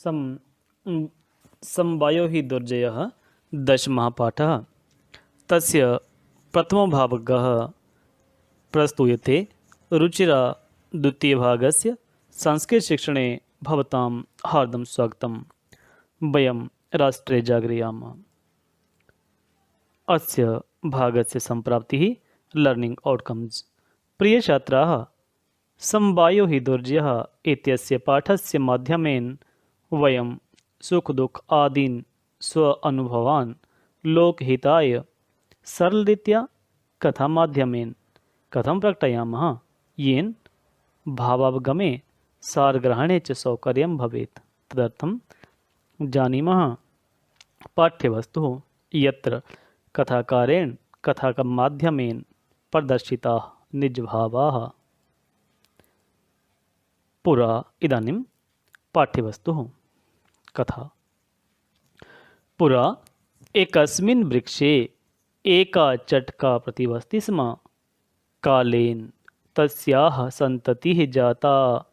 सम समवायो हि दुर्जयः दशमः पाठः। तस्य प्रथमभागः प्रस्तूयते। रुचिरा द्वितीयभागस्य संस्कृतशिक्षणे भवतां हार्दं स्वागतं। वयं राष्ट्रे जागरयामः। अस्य भागस्य सम्प्राप्तिः लर्निङ्ग् औट्कम्स्। प्रियछात्राः, समवायो हि दुर्जयः इत्यस्य पाठस्य माध्यमेन वयं सुख-दुःख आदीन् स्व अनुभवान् लोकहिताय सरलरीत्या कथामाध्यमेन कथं प्रकटयामः, येन भावावगमे सारग्रहणे च सौकर्यं भवेत्। तदर्थं जानीमः पाठ्यवस्तुः यत्र कथाकारेण कथामाध्यमेन प्रदर्शिताः निजभावाः। पुरा इदानीं पाठ्यवस्तुः कथा। पुरा एकस्मिन् वृक्षे एका चटका प्रतिवसति स्म। कालेन तस्याः सन्ततिः जाता।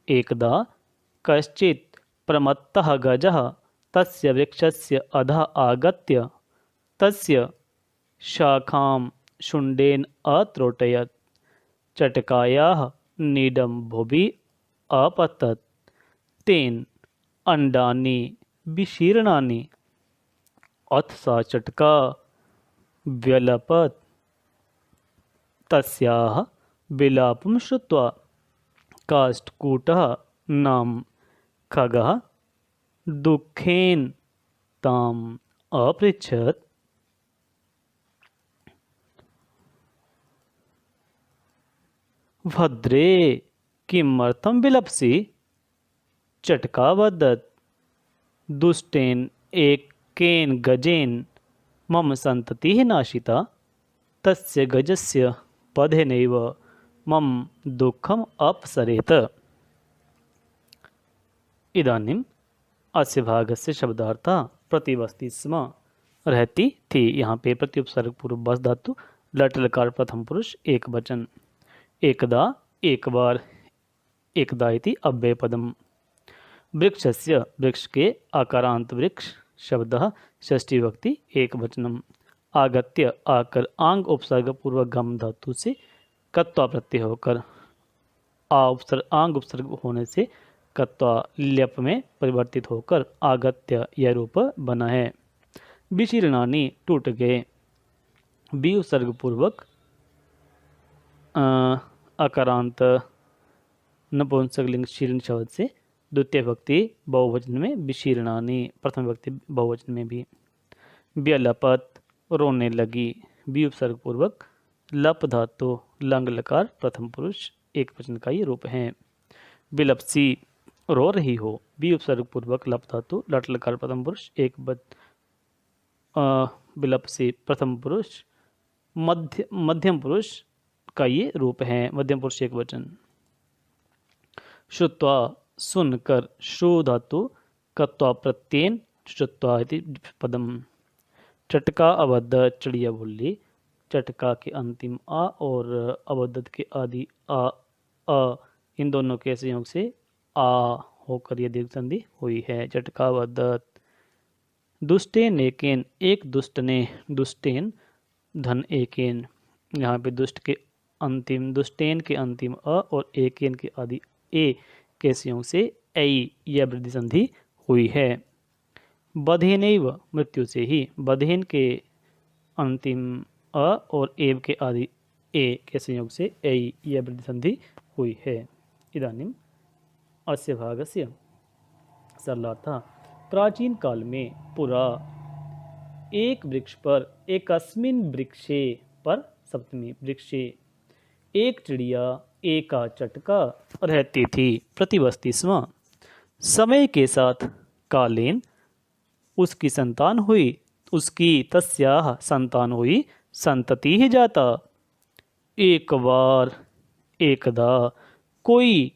एकदा कश्चित् प्रमत्तः गजः तस्य वृक्षस्य अधः आगत्य तस्य शाखां शुण्डेन अत्रोटयत्। चटकायाः नीडं भुवि अपतत्। तेन अण्डानि विशीर्णानि। अथ सा चटका व्यलपत्। तस्याः विलापं श्रुत्वा काष्ठकूटः नाम खगः दुःखेन ताम् अपृच्छत्। भद्रे किमर्थं विलपसि? चटका वदत्। दुष्टेन एकेन गजेन मम सन्ततिः नाशिता। तस्य गजस्य वधेनैव मम दुःखम् अपसरेत्। इदानीम् अस्य भागस्य शब्दार्थः प्रतिवसति स्म, रहती थी। यहाँ पे प्रत्युपसर्ग पूर्व बस धातु, लट लकार प्रथम पुरुष एक वचन। एकदा एक बार, एकदा इति अव्ययपदम्। वृक्षस्य वृक्ष के आकारांत वृक्ष शब्दः षष्ठी विभक्ति एक वचनम्। आगत्य आकर आंग उपसर्ग पूर्वक गम धातु से कत्वा प्रत्यय होकर आंग उपसर्ग होने से कत्वा ल्यप में परिवर्तित होकर आगत्य यह रूप बना है। विशीर्णानि टूट गए। बी उपसर्ग पूर्वक आकारांत नपुंसकलिंग शीर्ण शब्द से द्वितीय विभक्ति बहुवचन में विशीर्णानि, प्रथम विभक्ति बहुवचन में भी। व्यलपत रोने लगी। बी उपसर्ग पूर्वक लप धातु लंग लकार प्रथम पुरुष एक वचन का ये रूप है। विलपसी रो रही हो। बी उपसर्ग पूर्वक लप धातु लट लकार प्रथम पुरुष एक विलपसी प्रथम पुरुष मध्यम पुरुष का ये रूप है, मध्यम पुरुष एक वचन। श्रुत्वा सुनकर, श्रु धातु कत्वा प्रत्ययन श्रुत्वा इति पदम। चटका अवद्ध चिड़िया बोली। चटका के अंतिम आ और अवद्ध के आदि अ इन दोनों के संयोग से आ होकर यह दीर्घ संधि हुई है। चटका अवद्ध। दुष्टेन एकेन, एक दुष्ट ने। दुष्टेन धन एकेन, यहाँ पे दुष्ट के अंतिम, दुष्टेन के अंतिम अ और एकेन के आदि ए के संयोग से ऐ यह वृद्धि संधि हुई है। बधेनैव, मृत्यु से ही। बधेन के अंतिम अ और एव के आदि ए के संयोग से ऐ यह वृद्धि संधि हुई है। इदानीम् अस्य भागस्य सरलार्थः। प्राचीन काल में पुरा एक वृक्ष पर, एकस्मिन् वृक्षे पर सप्तमी वृक्षे, एक चिड़िया एका चटका रहती थी, प्रतिवसति स्म। समय के साथ कालेन उसकी संतान हुई, उसकी तस्याः संतान हुई, संतति ही जाता। एक बार एकदा कोई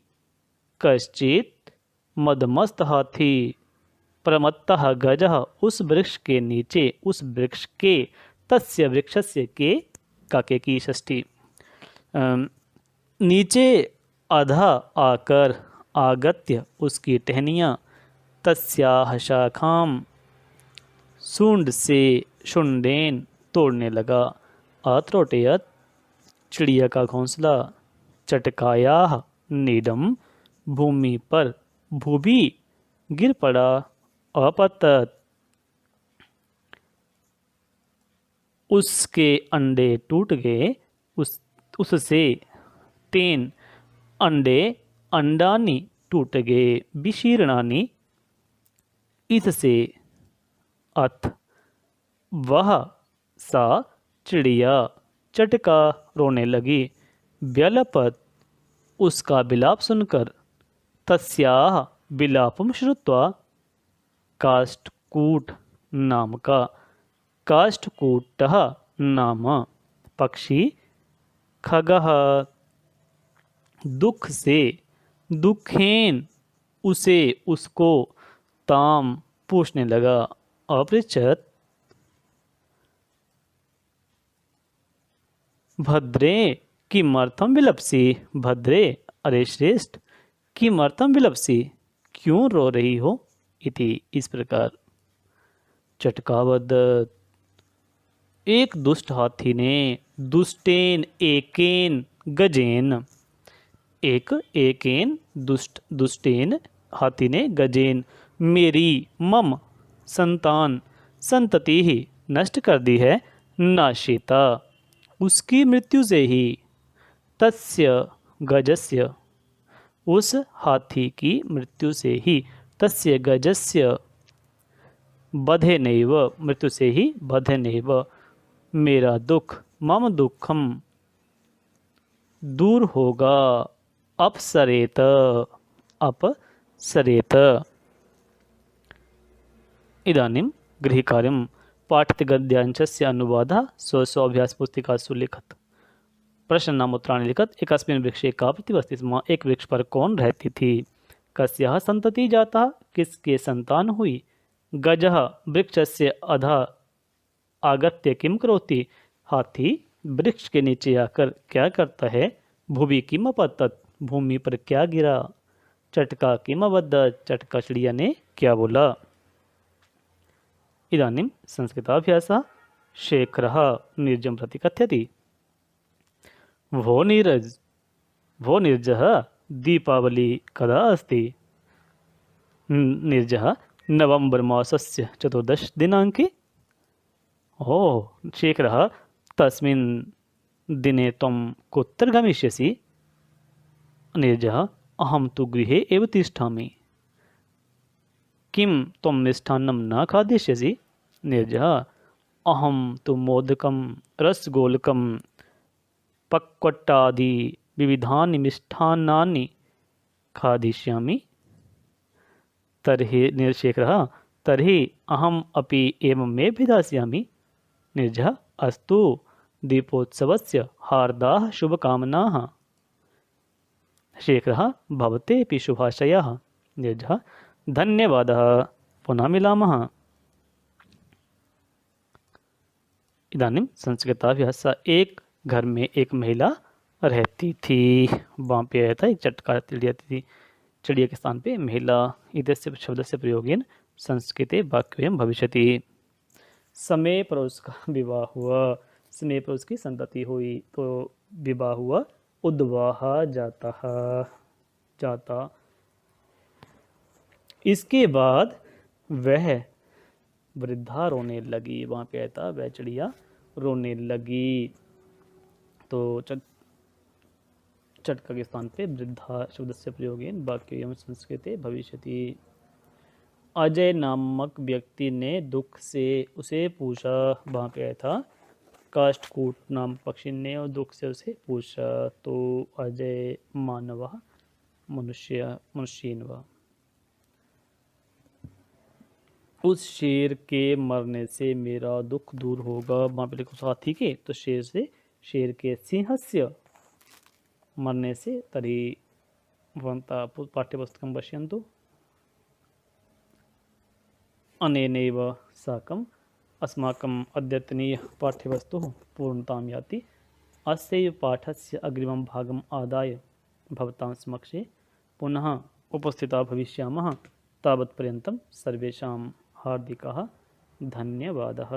कश्चित मदमस्त हाथी प्रमत्तः गजः उस वृक्ष के नीचे, उस वृक्ष के, तस्य वृक्षस्य के काके की षष्ठी नीचे अधा आकर आगत्य उसकी टहनियाँ तस्याह शाखाम सूंड से शुंडेन तोड़ने लगा। अत्रोटयत चिड़िया का घोंसला। चटकाया नीडम भूमि पर भूभी गिर पड़ा। अपतत उसके अंडे टूट गए। उससे तेन अंडे अंडानी टूट गए। विशीर्णानी इससे अथ वह सा चिड़िया चटका रोने लगी। व्यलपत उसका विलाप सुनकर। तस्याह विलापम श्रुत्वा काष्ठकूट नाम का काष्ठकूटः नाम पक्षी खगः दुख से दुखेन उसे उसको ताम पूछने लगा। अपृच्छत भद्रे किमर्थम विलपसी। भद्रे अरे श्रेष्ठ किमर्थम विलपसी क्यों रो रही हो। इति इस प्रकार। चटकावद एक दुष्ट हाथी ने दुष्टेन एकेन गजेन एक एकेन दुष्टेन हाथी ने गजेन मेरी मम संतान संतति ही नष्ट कर दी है। नाशिता उसकी मृत्यु से ही। तस्य गजस्य उस हाथी की मृत्यु से ही। तस्य गजस्य बधे नैव मृत्यु से ही बधे नैव मेरा दुख मम दुखम दूर होगा। अपसरेत अपसरेत। इदानीं गृहकार्यं पाठितगद्यांशस्य अनुवादः स्व अभ्यासपुस्तिकासु लिखत। प्रश्न नाम उत्तराणि लिखत। एकस्मिन् वृक्षे का प्रतिवस्ति स्म। एक वृक्ष पर कौन रहती थी। कस्याः संतति जाता किसके संतान हुई। गजः वृक्षस्य अधः आगत्य किम करोति। हाथी वृक्ष के नीचे आकर क्या करता है। भूमि किम अपतत भूमि पर क्या गिरा। चटका किम अवदत् चटका चिड़िया ने क्या बोला। इदानीं संस्कृताभ्यासः। शेखरः नीरजं प्रति कथयति। वो नीरजः दीपावली कदा अस्ति। नीरजः नवंबर मासस्य 14 दिनाङ्के। शेखरः तस्मिन् दिने त्वं कुत्र गमिष्यसि। नीरजः अहं तु गृहे एव तिष्ठामि। किं त्वं मिष्टान्नं न खादिष्यसि। नीरजः अहं तु मोदकं रसगोलकं पक्वट्टादि विविधानि मिष्टान्नानि खादिष्यामि। तर्हि नीरशेखरः तर्हि अहम् अपि एवमेव विधास्यामि। नीरजः अस्तु दीपोत्सवस्य हार्दाः शुभकामनाः। शेखरः भवतेऽपि शुभाशयाः। नीरजः धन्यवादः पुनः मिलामः। इदानीं संस्कृताभ्यासः। एक घर में एक महिला रहती थी। वहाँ पे आया था एक चटका चिड़िया थी। चिड़िया के स्थान पे महिला इत्यस्य शब्दस्य प्रयोगेन संस्कृते वाक्यं भविष्यति। समय पर उसका विवाह हुआ। समय पर उसकी संतति हुई तो विवाह हुआ। उद्वाह जाता। इसके बाद वह वृद्धा रोने लगी। वहाँ पे आया था वह चिड़िया रोने लगी। तो चटका के स्थान पे वृद्धा शब्दस्य प्रयोगेन वाक्यं संस्कृते भविष्यति। अजय नामक व्यक्ति ने दुख से उसे पूछा। वहाँ पे आया था काष्ठकूट नाम पक्षी ने और दुख से उसे पूछा। तो अजय मानवः मनुष्येन उस शेर के मरने से मेरा दुख दूर होगा। वहाँ पे लिखो हाथी के तो शेर के सिंहस्य मरने से तरी भवन्तः पाठ्यपुस्तकं पश्यन्तु। अनेनैव साकम् अस्माकम् अद्यतनीयः पाठ्यवस्तुः पूर्णतां याति। अस्यैव पाठस्य अग्रिमं भागम् आदाय भवतां समक्षे पुनः उपस्थिताः भविष्यामः। तावत्पर्यन्तं सर्वेषां हार्दिकः धन्यवादः।